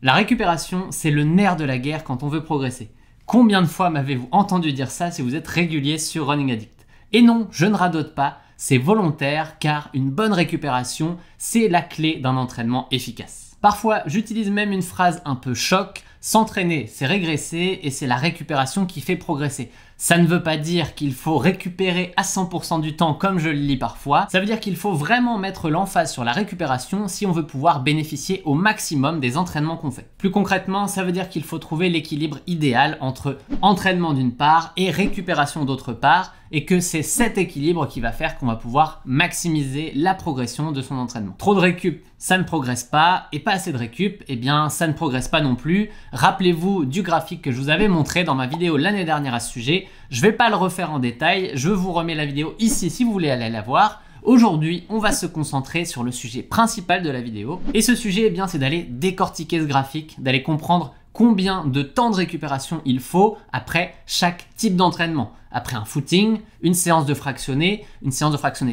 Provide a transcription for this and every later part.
La récupération, c'est le nerf de la guerre quand on veut progresser. Combien de fois m'avez-vous entendu dire ça si vous êtes régulier sur Running Addict? Et non, je ne radote pas, c'est volontaire car une bonne récupération, c'est la clé d'un entraînement efficace. Parfois, j'utilise même une phrase un peu choc, s'entraîner, c'est régresser et c'est la récupération qui fait progresser. Ça ne veut pas dire qu'il faut récupérer à 100% du temps comme je le lis parfois, ça veut dire qu'il faut vraiment mettre l'emphase sur la récupération si on veut pouvoir bénéficier au maximum des entraînements qu'on fait. Plus concrètement, ça veut dire qu'il faut trouver l'équilibre idéal entre entraînement d'une part et récupération d'autre part, et que c'est cet équilibre qui va faire qu'on va pouvoir maximiser la progression de son entraînement. Trop de récup, ça ne progresse pas, et pas assez de récup, eh bien ça ne progresse pas non plus. Rappelez-vous du graphique que je vous avais montré dans ma vidéo l'année dernière à ce sujet. Je ne vais pas le refaire en détail, je vous remets la vidéo ici si vous voulez aller la voir. Aujourd'hui, on va se concentrer sur le sujet principal de la vidéo. Et ce sujet, eh bien, c'est d'aller décortiquer ce graphique, d'aller comprendre combien de temps de récupération il faut après chaque type d'entraînement. Après un footing, une séance de fractionné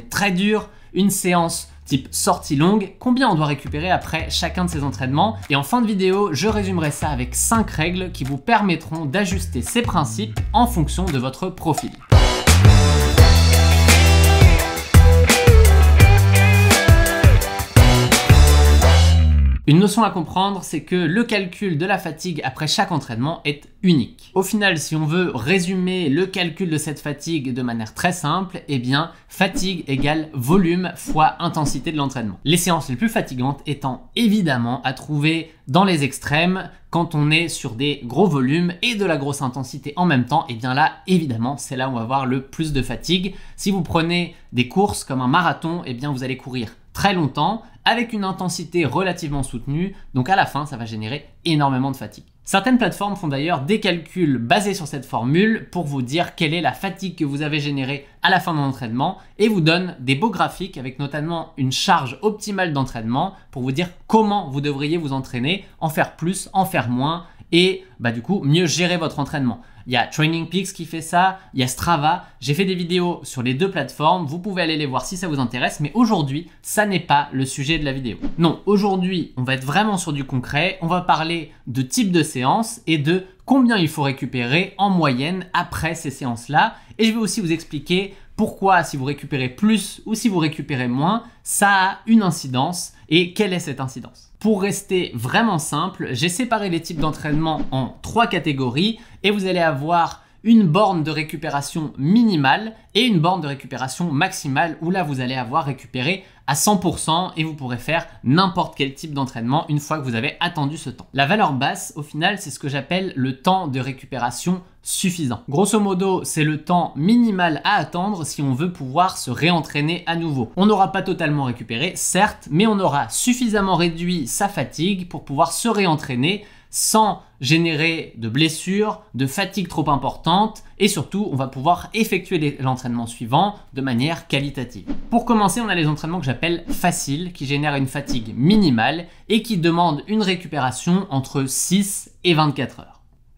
très dure, une séance type sortie longue, combien on doit récupérer après chacun de ces entraînements. Et en fin de vidéo, je résumerai ça avec 5 règles qui vous permettront d'ajuster ces principes en fonction de votre profil. Une notion à comprendre, c'est que le calcul de la fatigue après chaque entraînement est unique. Au final, si on veut résumer le calcul de cette fatigue de manière très simple, eh bien, fatigue égale volume fois intensité de l'entraînement. Les séances les plus fatigantes étant évidemment à trouver dans les extrêmes, quand on est sur des gros volumes et de la grosse intensité en même temps, et bien là, évidemment, c'est là où on va avoir le plus de fatigue. Si vous prenez des courses comme un marathon, et bien vous allez courir très longtemps avec une intensité relativement soutenue, donc à la fin, ça va générer énormément de fatigue. Certaines plateformes font d'ailleurs des calculs basés sur cette formule pour vous dire quelle est la fatigue que vous avez générée à la fin de l'entraînement et vous donnent des beaux graphiques avec notamment une charge optimale d'entraînement pour vous dire comment vous devriez vous entraîner, en faire plus, en faire moins et du coup mieux gérer votre entraînement. Il y a TrainingPeaks qui fait ça, il y a Strava. J'ai fait des vidéos sur les deux plateformes, vous pouvez aller les voir si ça vous intéresse, mais aujourd'hui, ça n'est pas le sujet de la vidéo. Non, aujourd'hui, on va être vraiment sur du concret, on va parler de type de séance et de combien il faut récupérer en moyenne après ces séances-là. Et je vais aussi vous expliquer pourquoi, si vous récupérez plus ou si vous récupérez moins, ça a une incidence et quelle est cette incidence. Pour rester vraiment simple, j'ai séparé les types d'entraînement en 3 catégories et vous allez avoir une borne de récupération minimale et une borne de récupération maximale où là vous allez avoir récupéré à 100% et vous pourrez faire n'importe quel type d'entraînement une fois que vous avez attendu ce temps. La valeur basse, au final, c'est ce que j'appelle le temps de récupération suffisant. Grosso modo, c'est le temps minimal à attendre si on veut pouvoir se réentraîner à nouveau. On n'aura pas totalement récupéré, certes, mais on aura suffisamment réduit sa fatigue pour pouvoir se réentraîner sans générer de blessures, de fatigue trop importante et surtout on va pouvoir effectuer l'entraînement suivant de manière qualitative. Pour commencer, on a les entraînements que j'appelle faciles qui génèrent une fatigue minimale et qui demandent une récupération entre 6 et 24 heures.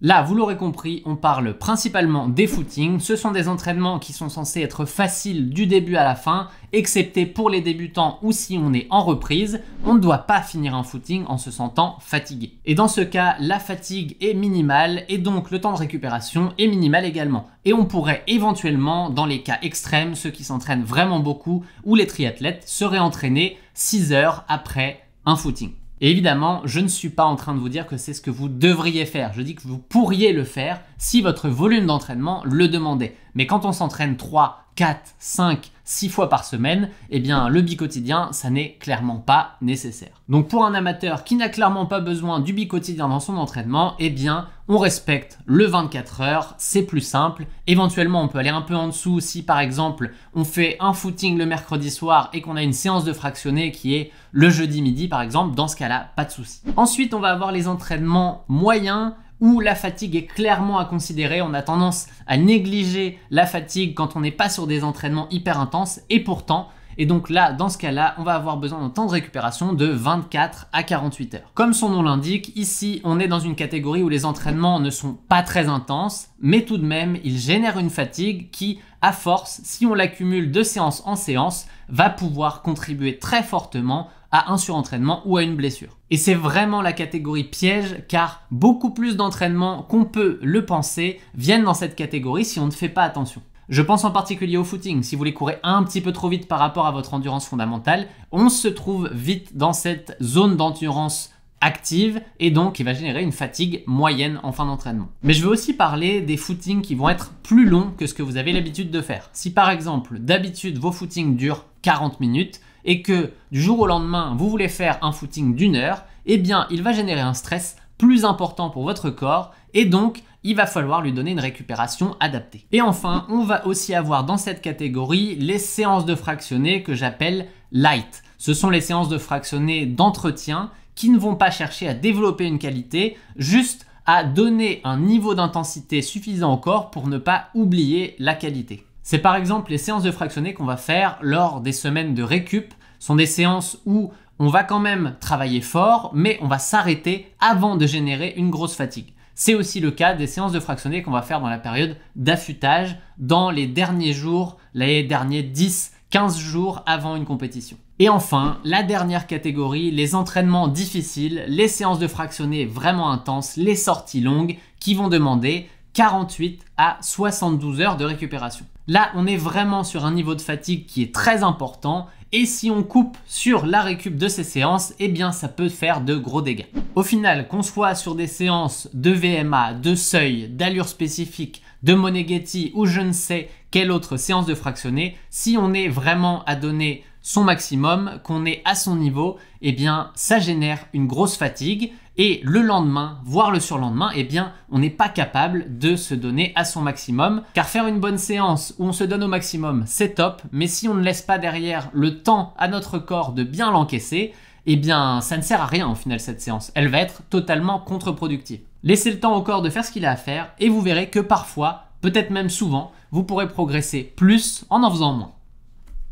Là, vous l'aurez compris, on parle principalement des footings. Ce sont des entraînements qui sont censés être faciles du début à la fin, excepté pour les débutants ou si on est en reprise. On ne doit pas finir un footing en se sentant fatigué. Et dans ce cas, la fatigue est minimale et donc le temps de récupération est minimal également. Et on pourrait éventuellement, dans les cas extrêmes, ceux qui s'entraînent vraiment beaucoup ou les triathlètes, se réentraîner 6 heures après un footing. Et évidemment, je ne suis pas en train de vous dire que c'est ce que vous devriez faire. Je dis que vous pourriez le faire si votre volume d'entraînement le demandait. Mais quand on s'entraîne 3, 4, 5, 6 fois par semaine, eh bien le bicotidien, ça n'est clairement pas nécessaire. Donc pour un amateur qui n'a clairement pas besoin du bicotidien dans son entraînement, eh bien on respecte le 24 heures, c'est plus simple. Éventuellement, on peut aller un peu en dessous si par exemple on fait un footing le mercredi soir et qu'on a une séance de fractionné qui est le jeudi midi par exemple, dans ce cas-là, pas de souci. Ensuite, on va avoir les entraînements moyens où la fatigue est clairement à considérer. On a tendance à négliger la fatigue quand on n'est pas sur des entraînements hyper intenses et pourtant, et donc là, dans ce cas-là, on va avoir besoin d'un temps de récupération de 24 à 48 heures. Comme son nom l'indique, ici, on est dans une catégorie où les entraînements ne sont pas très intenses, mais tout de même, ils génèrent une fatigue qui, à force, si on l'accumule de séance en séance, va pouvoir contribuer très fortement à un surentraînement ou à une blessure. Et c'est vraiment la catégorie piège car beaucoup plus d'entraînements qu'on peut le penser viennent dans cette catégorie si on ne fait pas attention. Je pense en particulier au footing. Si vous voulez courir un petit peu trop vite par rapport à votre endurance fondamentale, on se trouve vite dans cette zone d'endurance active et donc il va générer une fatigue moyenne en fin d'entraînement. Mais je veux aussi parler des footings qui vont être plus longs que ce que vous avez l'habitude de faire. Si par exemple, d'habitude, vos footings durent 40 minutes et que du jour au lendemain, vous voulez faire un footing d'1 heure, eh bien, il va générer un stress plus important pour votre corps et donc il va falloir lui donner une récupération adaptée. Et enfin, on va aussi avoir dans cette catégorie les séances de fractionnés que j'appelle light. Ce sont les séances de fractionnés d'entretien qui ne vont pas chercher à développer une qualité, juste à donner un niveau d'intensité suffisant au corps pour ne pas oublier la qualité. C'est par exemple les séances de fractionnés qu'on va faire lors des semaines de récup. Ce sont des séances où on va quand même travailler fort, mais on va s'arrêter avant de générer une grosse fatigue. C'est aussi le cas des séances de fractionnés qu'on va faire dans la période d'affûtage, dans les derniers jours, les derniers 10-15 jours avant une compétition. Et enfin, la dernière catégorie, les entraînements difficiles, les séances de fractionnés vraiment intenses, les sorties longues qui vont demander 48 à 72 heures de récupération. Là, on est vraiment sur un niveau de fatigue qui est très important et si on coupe sur la récup de ces séances, eh bien ça peut faire de gros dégâts. Au final, qu'on soit sur des séances de VMA, de seuil, d'allure spécifique, de Moneghetti ou je ne sais quelle autre séance de fractionnés, si on est vraiment à donner son maximum, qu'on est à son niveau, eh bien ça génère une grosse fatigue et le lendemain, voire le surlendemain, eh bien on n'est pas capable de se donner à son maximum car faire une bonne séance où on se donne au maximum, c'est top, mais si on ne laisse pas derrière le temps à notre corps de bien l'encaisser, eh bien ça ne sert à rien au final cette séance, elle va être totalement contre-productive. Laissez le temps au corps de faire ce qu'il a à faire et vous verrez que parfois, peut-être même souvent, vous pourrez progresser plus en faisant moins.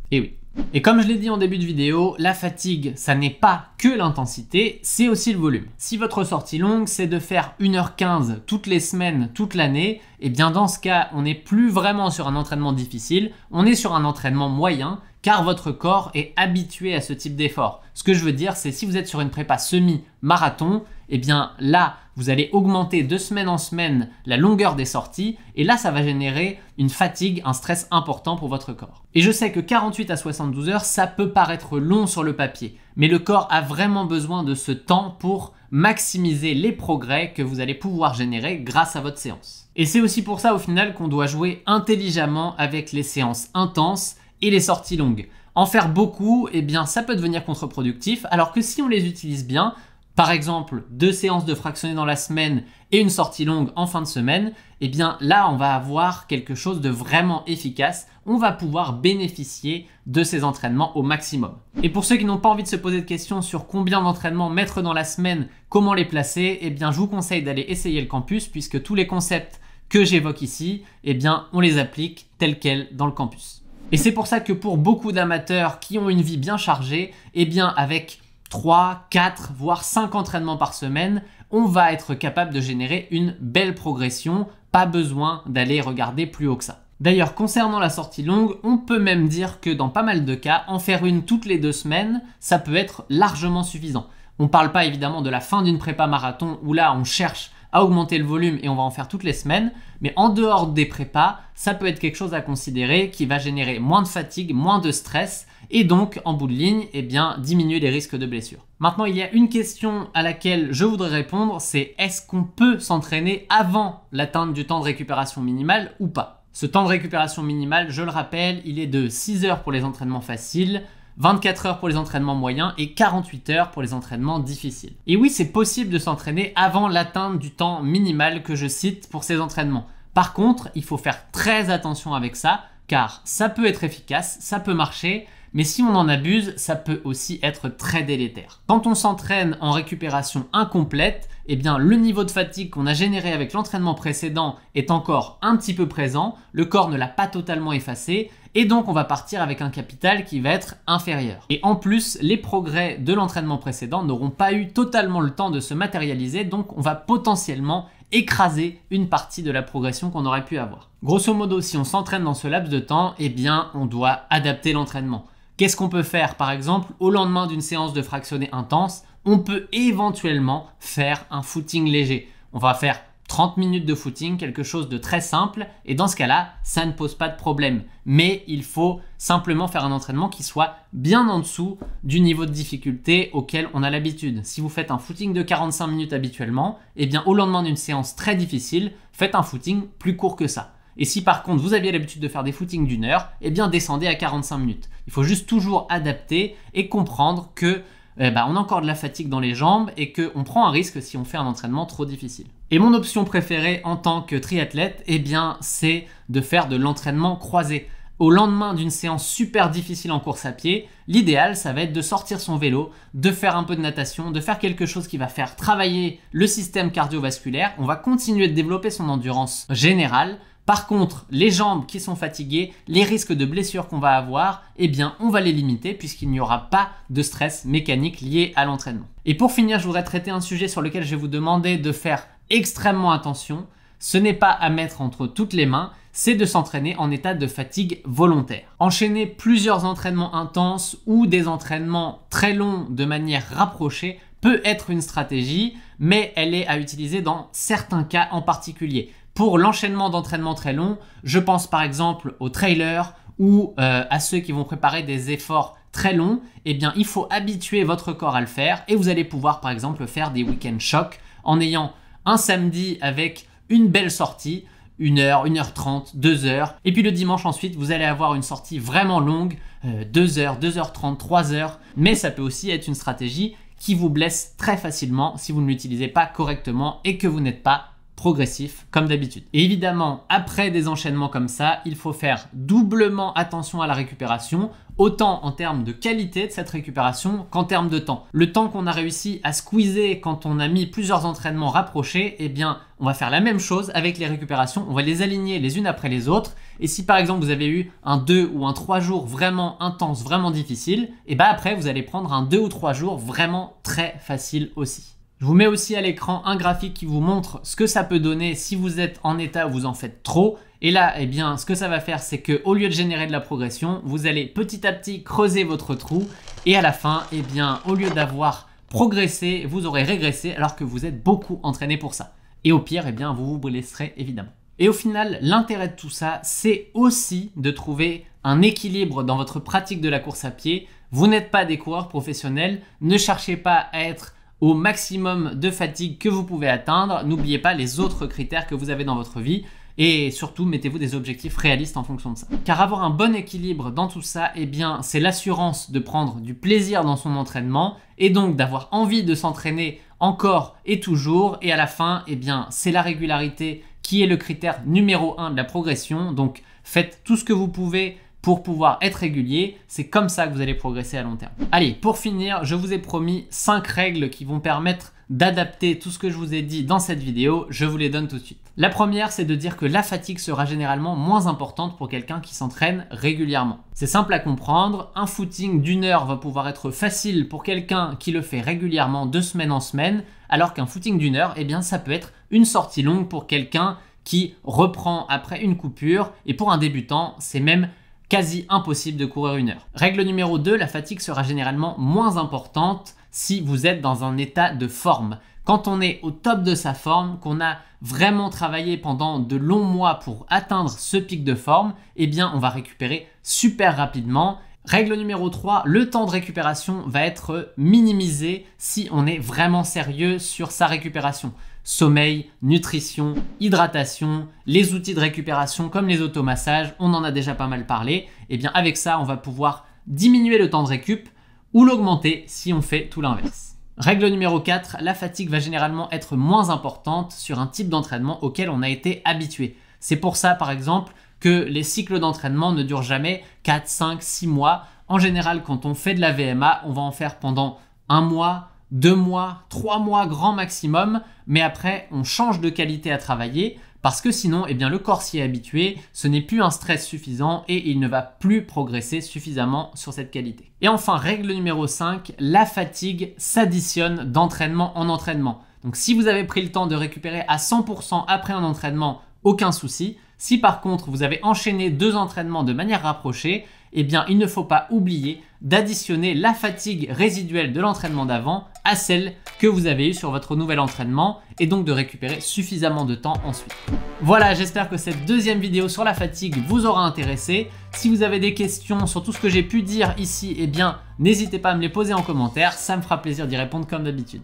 Et oui. Et comme je l'ai dit en début de vidéo, la fatigue, ça n'est pas que l'intensité, c'est aussi le volume. Si votre sortie longue, c'est de faire 1h15 toutes les semaines, toute l'année, et bien dans ce cas, on n'est plus vraiment sur un entraînement difficile, on est sur un entraînement moyen, car votre corps est habitué à ce type d'effort. Ce que je veux dire, c'est si vous êtes sur une prépa semi-marathon, et bien là, vous allez augmenter de semaine en semaine la longueur des sorties et là, ça va générer une fatigue, un stress important pour votre corps. Et je sais que 48 à 72 heures, ça peut paraître long sur le papier, mais le corps a vraiment besoin de ce temps pour maximiser les progrès que vous allez pouvoir générer grâce à votre séance. Et c'est aussi pour ça au final qu'on doit jouer intelligemment avec les séances intenses et les sorties longues. En faire beaucoup, eh bien, ça peut devenir contre-productif, alors que si on les utilise bien, par exemple 2 séances de fractionnés dans la semaine et une sortie longue en fin de semaine, eh bien là on va avoir quelque chose de vraiment efficace, on va pouvoir bénéficier de ces entraînements au maximum. Et pour ceux qui n'ont pas envie de se poser de questions sur combien d'entraînements mettre dans la semaine, comment les placer, eh bien je vous conseille d'aller essayer le campus puisque tous les concepts que j'évoque ici, eh bien on les applique tels quels dans le campus. Et c'est pour ça que pour beaucoup d'amateurs qui ont une vie bien chargée, eh bien avec 3, 4, voire 5 entraînements par semaine, on va être capable de générer une belle progression, pas besoin d'aller regarder plus haut que ça. D'ailleurs, concernant la sortie longue, on peut même dire que dans pas mal de cas, en faire une toutes les 2 semaines, ça peut être largement suffisant. On ne parle pas évidemment de la fin d'une prépa marathon où là on cherche à augmenter le volume et on va en faire toutes les semaines, mais en dehors des prépas, ça peut être quelque chose à considérer qui va générer moins de fatigue, moins de stress et donc en bout de ligne, eh bien, diminuer les risques de blessures. Maintenant, il y a une question à laquelle je voudrais répondre, c'est est-ce qu'on peut s'entraîner avant l'atteinte du temps de récupération minimale ou pas? Ce temps de récupération minimale, je le rappelle, il est de 6 heures pour les entraînements faciles, 24 heures pour les entraînements moyens et 48 heures pour les entraînements difficiles. Et oui, c'est possible de s'entraîner avant l'atteinte du temps minimal que je cite pour ces entraînements. Par contre, il faut faire très attention avec ça, car ça peut être efficace, ça peut marcher, mais si on en abuse, ça peut aussi être très délétère. Quand on s'entraîne en récupération incomplète, eh bien le niveau de fatigue qu'on a généré avec l'entraînement précédent est encore un petit peu présent, le corps ne l'a pas totalement effacé, et donc on va partir avec un capital qui va être inférieur. Et en plus, les progrès de l'entraînement précédent n'auront pas eu totalement le temps de se matérialiser, donc on va potentiellement écraser une partie de la progression qu'on aurait pu avoir. Grosso modo, si on s'entraîne dans ce laps de temps, eh bien on doit adapter l'entraînement. Qu'est-ce qu'on peut faire par exemple au lendemain d'une séance de fractionné intense? On peut éventuellement faire un footing léger. On va faire 30 minutes de footing, quelque chose de très simple, et dans ce cas-là, ça ne pose pas de problème. Mais il faut simplement faire un entraînement qui soit bien en dessous du niveau de difficulté auquel on a l'habitude. Si vous faites un footing de 45 minutes habituellement, eh bien au lendemain d'une séance très difficile, faites un footing plus court que ça. Et si par contre vous aviez l'habitude de faire des footings d'1 heure, eh bien descendez à 45 minutes. Il faut juste toujours adapter et comprendre que on a encore de la fatigue dans les jambes et qu'on prend un risque si on fait un entraînement trop difficile. Et mon option préférée en tant que triathlète, eh bien, c'est de faire de l'entraînement croisé. Au lendemain d'une séance super difficile en course à pied, l'idéal, ça va être de sortir son vélo, de faire un peu de natation, de faire quelque chose qui va faire travailler le système cardiovasculaire. On va continuer de développer son endurance générale. Par contre, les jambes qui sont fatiguées, les risques de blessures qu'on va avoir, eh bien, on va les limiter puisqu'il n'y aura pas de stress mécanique lié à l'entraînement. Et pour finir, je voudrais traiter un sujet sur lequel je vais vous demander de faire extrêmement attention. Ce n'est pas à mettre entre toutes les mains, c'est de s'entraîner en état de fatigue volontaire. Enchaîner plusieurs entraînements intenses ou des entraînements très longs de manière rapprochée peut être une stratégie, mais elle est à utiliser dans certains cas en particulier. Pour l'enchaînement d'entraînements très longs, je pense par exemple aux trailers ou à ceux qui vont préparer des efforts très longs. Eh bien, il faut habituer votre corps à le faire et vous allez pouvoir par exemple faire des week-end chocs en ayant un samedi avec une belle sortie, 1 heure, 1h30, 2 heures. Et puis le dimanche ensuite, vous allez avoir une sortie vraiment longue, 2 heures, 2h30, 3 heures. Mais ça peut aussi être une stratégie qui vous blesse très facilement si vous ne l'utilisez pas correctement et que vous n'êtes pas progressif comme d'habitude. Et évidemment, après des enchaînements comme ça, il faut faire doublement attention à la récupération, autant en termes de qualité de cette récupération qu'en termes de temps. Le temps qu'on a réussi à squeezer quand on a mis plusieurs entraînements rapprochés, eh bien, on va faire la même chose avec les récupérations, on va les aligner les unes après les autres. Et si par exemple vous avez eu un 2 ou un 3 jours vraiment intense, vraiment difficile, et bien après vous allez prendre un 2 ou 3 jours vraiment très facile aussi. Je vous mets aussi à l'écran un graphique qui vous montre ce que ça peut donner si vous êtes en état où vous en faites trop. Et là, eh bien, ce que ça va faire, c'est qu'au lieu de générer de la progression, vous allez petit à petit creuser votre trou. Et à la fin, eh bien, au lieu d'avoir progressé, vous aurez régressé alors que vous êtes beaucoup entraîné pour ça. Et au pire, eh bien, vous vous blesserez évidemment. Et au final, l'intérêt de tout ça, c'est aussi de trouver un équilibre dans votre pratique de la course à pied. Vous n'êtes pas des coureurs professionnels, ne cherchez pas à être au maximum de fatigue que vous pouvez atteindre. N'oubliez pas les autres critères que vous avez dans votre vie et surtout mettez-vous des objectifs réalistes en fonction de ça. Car avoir un bon équilibre dans tout ça, eh bien, c'est l'assurance de prendre du plaisir dans son entraînement et donc d'avoir envie de s'entraîner encore et toujours. Et à la fin, eh bien, c'est la régularité qui est le critère numéro 1 de la progression. Donc faites tout ce que vous pouvez pour pouvoir être régulier, c'est comme ça que vous allez progresser à long terme. Allez, pour finir, je vous ai promis 5 règles qui vont permettre d'adapter tout ce que je vous ai dit dans cette vidéo. Je vous les donne tout de suite. La première, c'est de dire que la fatigue sera généralement moins importante pour quelqu'un qui s'entraîne régulièrement. C'est simple à comprendre, un footing d'1 heure va pouvoir être facile pour quelqu'un qui le fait régulièrement de semaine en semaine, alors qu'un footing d'1 heure, eh bien, ça peut être une sortie longue pour quelqu'un qui reprend après une coupure, et pour un débutant, c'est même quasi impossible de courir 1 heure. Règle numéro 2, la fatigue sera généralement moins importante si vous êtes dans un état de forme. Quand on est au top de sa forme, qu'on a vraiment travaillé pendant de longs mois pour atteindre ce pic de forme, eh bien on va récupérer super rapidement. Règle numéro 3, le temps de récupération va être minimisé si on est vraiment sérieux sur sa récupération. Sommeil, nutrition, hydratation, les outils de récupération comme les automassages, on en a déjà pas mal parlé. Et bien avec ça, on va pouvoir diminuer le temps de récup ou l'augmenter si on fait tout l'inverse. Règle numéro 4, la fatigue va généralement être moins importante sur un type d'entraînement auquel on a été habitué. C'est pour ça par exemple que les cycles d'entraînement ne durent jamais 4, 5, 6 mois. En général, quand on fait de la VMA, on va en faire pendant 1 mois, 2 mois, 3 mois grand maximum, mais après on change de qualité à travailler parce que sinon eh bien, le corps s'y est habitué, ce n'est plus un stress suffisant et il ne va plus progresser suffisamment sur cette qualité. Et enfin, règle numéro 5, la fatigue s'additionne d'entraînement en entraînement. Donc si vous avez pris le temps de récupérer à 100% après un entraînement, aucun souci. Si par contre vous avez enchaîné 2 entraînements de manière rapprochée, eh bien il ne faut pas oublier d'additionner la fatigue résiduelle de l'entraînement d'avant à celle que vous avez eue sur votre nouvel entraînement et donc de récupérer suffisamment de temps ensuite. Voilà, j'espère que cette deuxième vidéo sur la fatigue vous aura intéressé. Si vous avez des questions sur tout ce que j'ai pu dire ici, eh bien n'hésitez pas à me les poser en commentaire, ça me fera plaisir d'y répondre comme d'habitude.